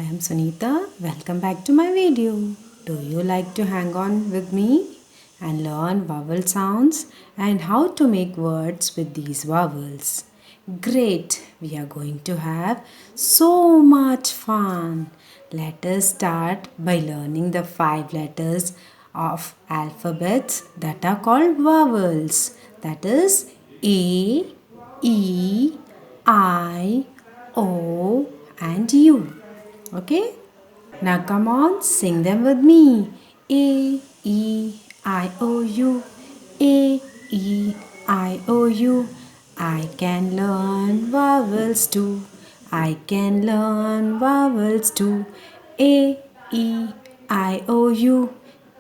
am Sunitha. Welcome back to my video. Do you like to hang on with me and learn vowel sounds and how to make words with these vowels? Great! We are going to have so much fun. Let us start by learning the 5 letters of alphabets that are called vowels. That is A, E, I, O and U. Okay? Now come on, sing them with me. A, E, I, O, U. A, E, I, O, U. I can learn vowels too. I can learn vowels too. A, E, I, O, U.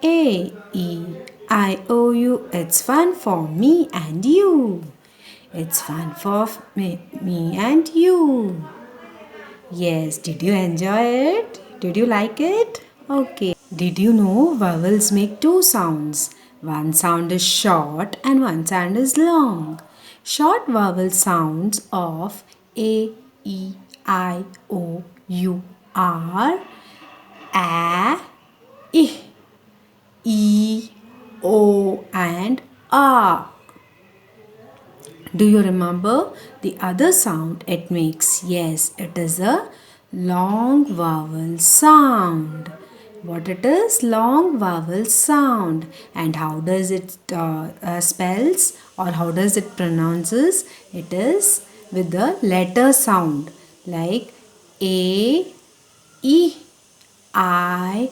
A, E, I, O, U. It's fun for me and you. It's fun for me and you. Yes, did you enjoy it? Did you like it? Okay. Did you know vowels make 2 sounds? One sound is short and one sound is long. Short vowel sounds of A, E, I, O, U are A, I, E, O and A. Do you remember the other sound it makes? Yes, it is a long vowel sound. What it is? Long vowel sound. And how does it spells or how does it pronounces? It is with the letter sound like A, E, I,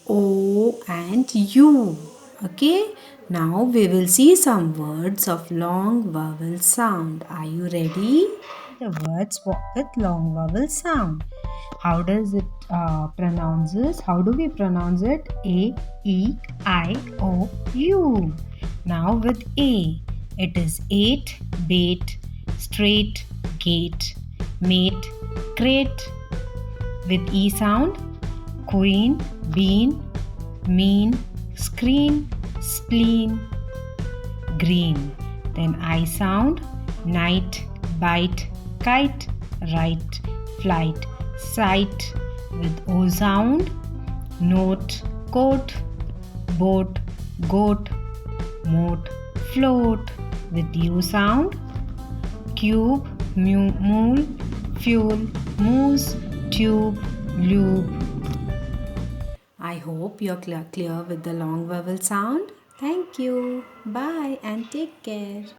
O and U. Okay. Now we will see some words of long vowel sound. Are you ready? The words with long vowel sound. How does it pronounces? How do we pronounce it? A, E, I, O, U. Now with A, it is 8, bait, straight, gate, mate, crate. With E sound, queen, bean, mean, screen, spleen, green. Then I sound, night, bite, kite, right, flight, sight. With O sound, note, coat, boat, goat, moat, float. With U sound, cube, mule, fuel, moose, tube, lube. I hope you're clear with the long vowel sound. Thank you. Bye and take care.